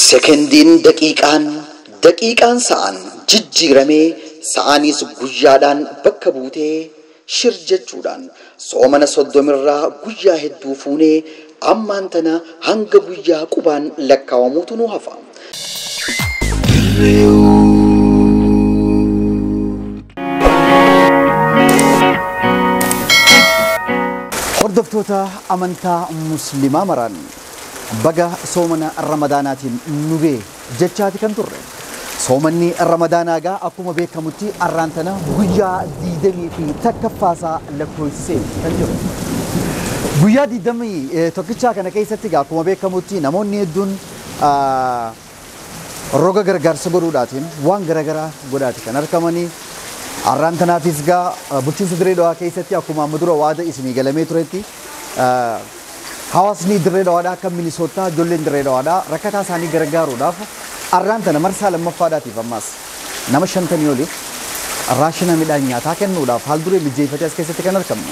Sekendin daqiiqaan sa'an jijjiiramee sa'aanis guyyaadhaan bakka buutee shir jechuudhaan soomana soddomirraa guyyaa hedduu fuunee ammaan tana hanga guyyaa qubaan lakkaawamuutu nu hafa. Hordoftoota amantaa musliimaa maraan baga soomana Ramadaanaatiin nugee jechaati kan turre. Soomanni Ramadaanaa gaa akkuma beekamutti arraan tana guyyaa 20 fi takkaffaasaa lakkoofsisee kan jiru. Guyyaa 20 tokkichaa kana keessatti gaa akkuma beekamutti namoonni hedduun roga gargaarsa godhuudhaatiin waan garaagaraa godhaati kan argamanii. Arraan tanaafis gaa bulchiinsa Direwood keessatti akkuma amma dura waada isinii galamee turetti hawaasni Direwood akka Minisootaa ijoolleen Direwood rakkataa isaanii gargaaruudhaaf arraan tana marsaa lammaffaadhaatiif ammas nama 50 oliif raashina midhaan nyaataa kennuudhaaf haal duree mijeeffatee as keessatti kan argamu.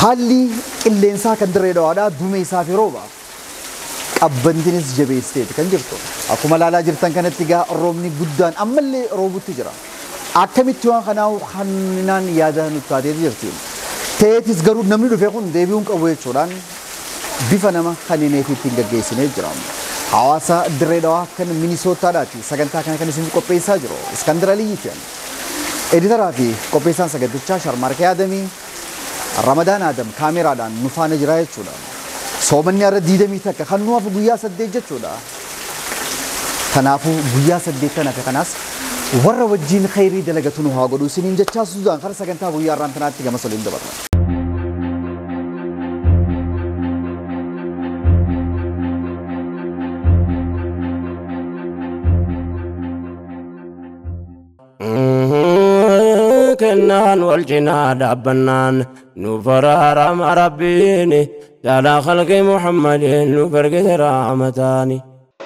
Haalli qilleensaa kan Direwood duumee isaa fi rooba qabbantinis jabeesseeti kan jirtu. Akkuma ilaalaa jirtan kanatti gaa roobni guddaan ammallee roobutti jira. Akkamitti waan kanaa kannaan yaada nutti taatee jirti. Ta'eetis garuu namni dhufee kun deebi'uun qabu jechuudhaan bifa nama kanneeniif ittiin gaggeessinee jira. Hawaasa Direwood kan Minisootaadhaati sagantaa kana kan isin qopheessaa jiru. Iskandar Aliyyiitiin. Editaraa fi qopheessaan sagantichaa Sharmaarkee Adamii Ramadaan Adam kaameraadhaan nu faana jira jechuudha. Soomanni irra 20 takka kan nuuf guyyaa 8 jechuudha. Kanaafuu guyyaa 8 kana kanaas warra wajjin khayrii dalagatu nu haa godhu isiniin jechaa Sudaan kan sagantaa guyyaa irraan tanaatti gama soliin dabarra. Keenyaan wal cinaa dhaabbannaan nu faraaram rabbiini jaalaa khalqii Muhammadin nu bargee raamataani.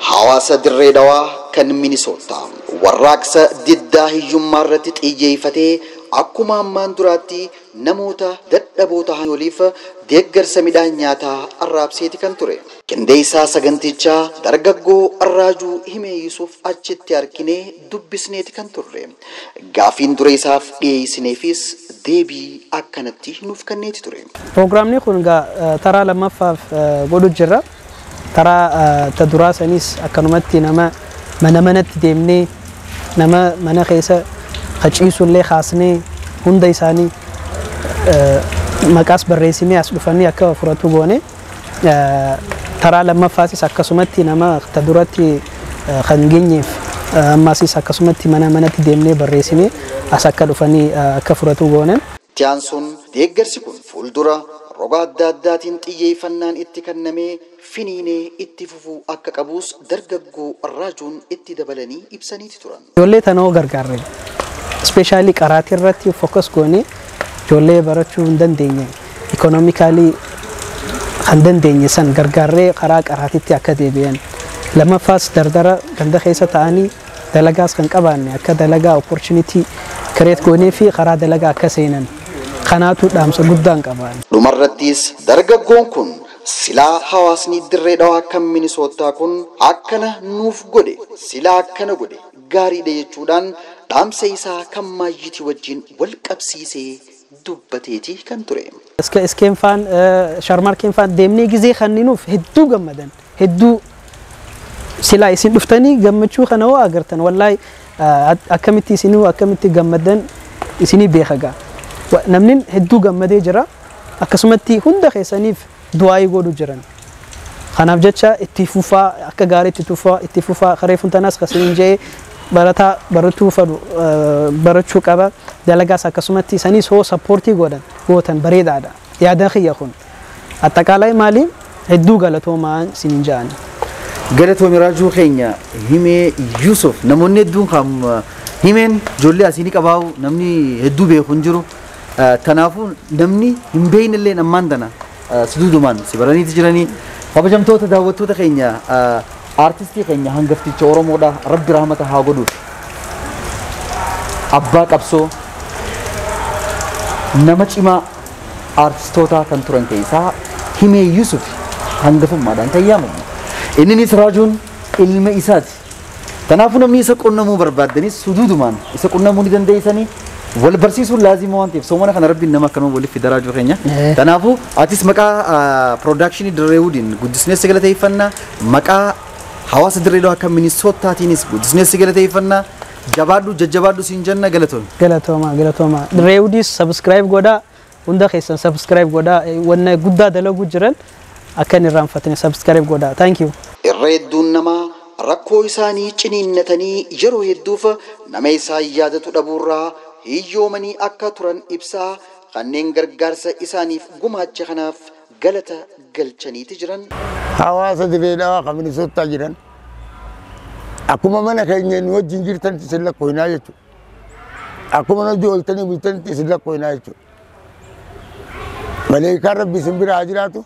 Hawaasa Direwood kan Minisootaa warraaqsa diddaa hiyyummaa irratti xiyyeeffatee akkuma ammaan duraatti namoota dadhaboo ta'an waliif deeggarsa midhaan nyaataa arraabseeti kan ture. Qindeessaa sagantichaa dargaggoo Arraajuu Himee Yusuf achitti arginee dubbisneeti kan turre. Gaafiin dura isaaf dhiyeessineefis deebii akkanatti nuuf kenneeti ture. Proogiraamni kun taraa lammaffaaf godhu jirra. Taraa ta duraa sanis akkanumatti nama manatti deemnee nama mana keessa qaciisullee kaasnee hunda isaanii maqaas barreessinee as dhufanii akka furatu goone taraa lammaffaasis akkasumatti nama ta duratti kan geenyeef ammaasis akkasumatti manatti deemnee barreessinee as akka dhufanii akka furatu goonen. Tiyaansuun deeggarsi kun fuuldura roga adda addaatiin xiyyeeffannaan itti kennamee finiinee itti fufuu akka qabus dargaggoo Arraajuun itti dabalanii ibsaniiti turan. Ijoollee tanoo gargaarre ispeeshaalii qaraatii irratti fokus goone ijoollee barachuu hin dandeenye ikoonoomikaalii kan dandeenye san gargaarree karaa qaraatiitti akka deebi'an. Lamaffaas dardara ganda keessa ta'anii dalagaas kan qabaanne akka dalagaa opportunity kireet goonee fi karaa dalagaa akka seenan. Kanaatu dhaamsa guddaan qaban. Dhumarrattis dargaggoon kun silaa hawaasni Direwood kan Minisootaa kun akkana nuuf godhe silaa akkana godhe gaariidha jechuudhaan dhaamsa isaa kan maayyiti wajjin wal qabsiisee dubbateeti kan ture. Iskeen faan Sharmaarkeen faan deemnee gizee kanninuuf hedduu gammadan hedduu silaa isin dhuftanii gammachuu kana hoo agartan wallaahi akkamitti isinuu akkamitti gammadan isinii beekagaa. Namni hedduu gammadee jira akkasumatti hunda keessaniif du'aa godhu jiran. Kanaaf jecha itti fufaa akka gaariitti itti fufaa karee funtanaas kasiin jee baratuu fadhu barachuu qaba dalagaas akkasumatti isanis hoo sappoortii gootan bareedaadha. Yaadaan kiyya kun attaqaalaa maali hedduu galatoomaa siniin ja'an. Galatoomi Raajuu keenya Himee Yusuf namoonni hedduun kan himeen ijoollee asiin qabaa'u namni hedduu beeku hin jiru. Kanaafuu namni hin beeknellee ammaan tana siduudumaan si baraniiti jiranii kabajamtoota daawwattoota keenya aartistii keenya hangafticha Oromoodha Rabbi rahmata haa godhuuf abbaa qabsoo nama cimaa aartistoota kan turan keessaa Himee Yusuf hangafummaadhaan kan yaamamu. Inninis Raajuun ilma isaati. Kanaafuu namni isa qunnamuu barbaaddanis suduudumaan isa qunnamuu ni dandeessanii wal barsiisuun laazima waan ta'eef soomana kana rabbiin nama akkanuma waliif fidaraa jiru keenya. Kanaafuu atis maqaa production Direwoodiin guddisnee si galateeffannaa maqaa hawaasa Direedoo akka Minisootaatiinis guddisnee si galateeffannaa jabaadhu jajjabaadhu siin jenna galatoon. Galatooma. Direwoodis subscribe godhaa hunda keessan subscribe godhaa wanna guddaa dalaguu jiran akka hin irraanfatne subscribe godhaa. Thank you. Irra hedduun namaa rakkoo isaanii ciniinnatanii yeroo hedduuf nama isaan yaadatu dhabuurraa hiyyoomanii akka turan ibsaa kanneen gargaarsa isaaniif gumaacha kanaaf galata galchaniiti jiran. Hawaasa Direedoo kan Minisootaa jiran akkuma mana keenya nu wajjin jirtan isin lakkoofnaa jechuudha. Akkuma nuti ooltanii bultanii isin lakkoofnaa jechuudha. Maleekaan Rabbi isin bira haa jiraatu.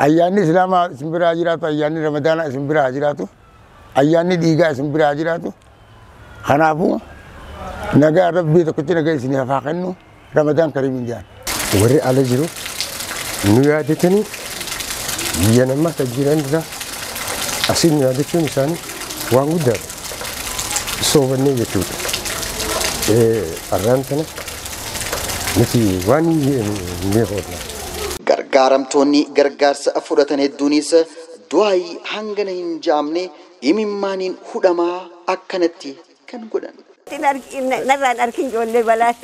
Ayyaanni Islaamaa isin bira haa jiraatu. Ayyaanni Ramadaana isin bira haa jiraatu. Ayyaanni dhiigaa isin bira haa jiraatu. Kanaafuu nagaa Rabbii tokkotti nagaa isin hafaa kennu Ramadaan kariimiin jaan. Warri ala jiru nu yaadatanii biyya namaa kan jiranidha. Asiin nu yaadachuun isaanii waan guddaadha. Soobannee jechuudha. Arraan kana nuti waan hin beekne. Gargaaramtoonni gargaarsa fudhatan hedduunis du'aayii hangana hin jaamne imimmaaniin hudhamaa akkanatti kan godhan. Narraan arkin ijoollee balaan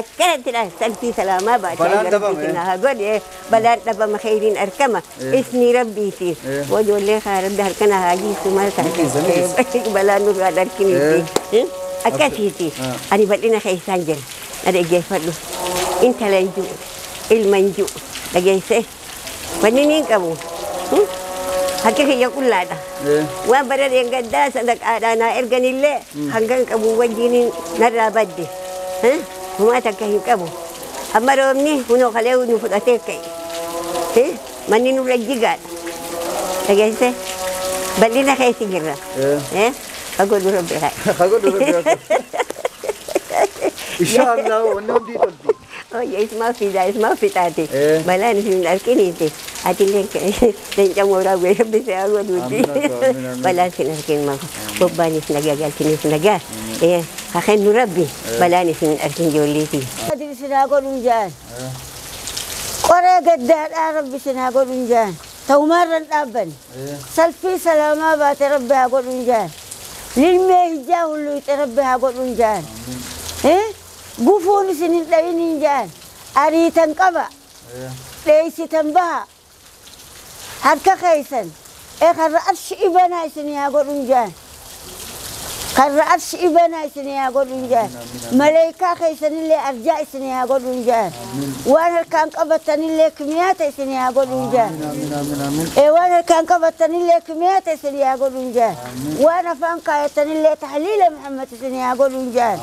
akkanattidha salphii salaamaa baatee balaan dhabama khayriin arkama isni rabbiitiin ijoollee kaa rabbi harkana haa jiisu maal taate balaan nurraan arkiniiti akkasiiti ani bal'ina keessaan jira na dhaggeeffadhu intala hin jiru ilma hin jiru dhageesse wanni niin qabu harka kiyya qullaadha waan bara deengaddaa sadaqaadhaa naa erganillee hangan qabu wajjiniin narraa badde humaa takka hin qabu amma roobni hunoo kalee nu fudhatee ka'e manni nurra jigaadha dhageesse bal'ina keessa jirra hagodhu rabbi haa Inshallah wanni hundi tolti. Oye, isma fitaate. Balaan isin arkinite. Atillee leenca mooraa guyyaa bisee haa godhuuti. Balaan isin arkin maku. Bobbaan isin nagaa galchin isin nagaa. Hakan nu rabbi balaan isin arkin ijoolleeti. Adil isin haa godhuun jaan. Qoree gaddaadhaa rabbi isin haa godhuun jaan. Ta'umaarran dhaabban. Salphii salaamaa baate rabbi haa godhuun jaan. Lilmee hijaa hulluuxe rabbi haa godhuun jaan. Gufuun isin hin dhayiniin jaan. Ariitan qaba. Dheeysitan baha. Harka keessan. Karra arshi ibanaa isin haa godhuun jaan. Karra arshi ibanaa isin haa godhuun jaan. Maleekaa keessanillee arjaa isin haa godhuun jaan. Waan harkaan qabatanillee kimiyaata isin haa godhuun jaan. Waan harkaan qabatanillee kimiyaata isin haa godhuun jaan. Waan afaan kaayatanillee tahliila Muhammad isin haa godhuun jaan.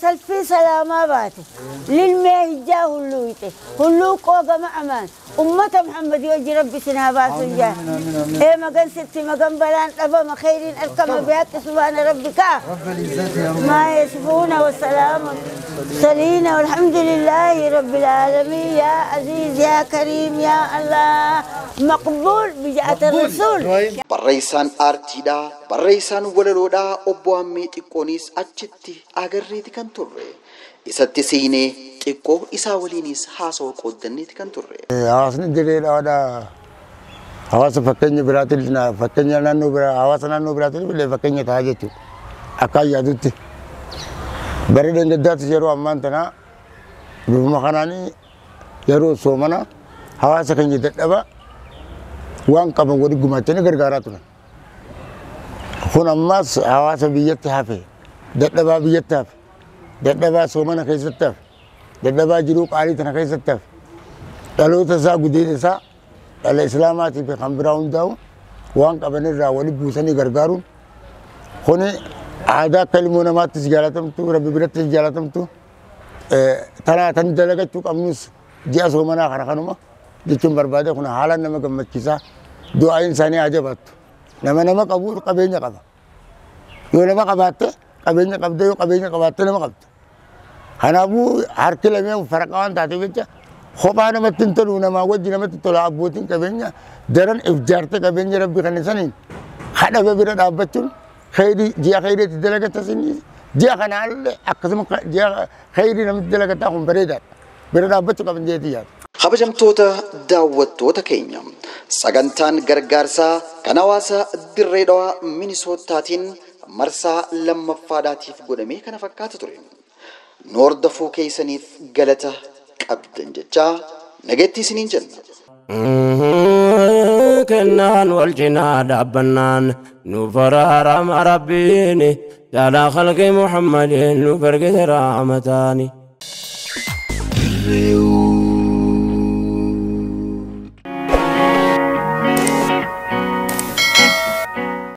Salphii salaamaa baate. Lilmee hijaa hulluuйте. Hulluu qoogama amaan. Ummata Muhammad wajji rabbi isin haa baasun jaan. Magan sitti magan balaan dhabama khayriin arkama bihaqqi subhaana ربك ما يصفون والسلام سلينا والحمد لله رب العالمين يا عزيز يا كريم يا الله مقبول بجاءة الرسول Barreessaan aartiidhaa barreessaan walaloodhaa obbo Ammee Xiqqoonis achitti agarreeti kan turre isatti siinee xiqqoo isaa waliinis haasawaa qooddanneeti kan turre. Hawaasni Direedoodhaa hawaasa fakkeenya biraatiin fakkeenya naannoo biraa hawaasa naannoo biraatiin illee fakkeenya ta'a jechuudha. Akka yaadutti bara deengaddaatti yeroo ammaan tanaa bifuma kanaanii yeroo soomana hawaasa keenya dadhaba waan qaban wali gumaachanii gargaaraa turan. Kun ammaas hawaasa biyyatti hafe dadhabaa biyyatti hafe dadhabaa soomana keessatti hafe dadhabaa jiruu qaalii tana keessatti hafe dhaloota isaa guddina isaa dhala islaamaatii fi kan biraa hundaa'u waan qabanirraa wali buusanii gargaaruun kuni aadaa akka ilmoo namaattis jaalatamtu rabbi birattis jaalatamtu tanaa tan dalagachuu qabnus ji'a soomanaa kana kanuma jechuun barbaade kun haalaan nama gammachiisaa du'aayin isaanii ajabattu nama qabu qabeenya qaba yoo nama qabaatte qabeenya qabda yoo qabeenya qabaatte nama qabda kanaafuu harki lameen faraqa waan taateef jecha kophaa namatti hin tolu namaa wajji namatti tola abbootiin qabeenya daran ifjaarte qabeenya rabbi kan isaniin هذا ببرد أبتون خيري جيا خيري تدلك تسني جيا خنال أقسم جيا خيري نمت دلك تاهم بريدات برد أبتون كم جيتيات kabajamtoota daawwattoota keenya sagantaan gargaarsaa kan hawaasa dirree dhawaa Minisootaatiin marsaa lammaffaadhaatiif godhamee kana fakkaata ture. Nu hordofuu keessaniif galata qabdan jechaa nageettii isiniin jenna. Kennaan wal cinaa dhaabbannaan nu faraarama rabbiini jaalaa khalqi Muhammadin nu bargite raamataani.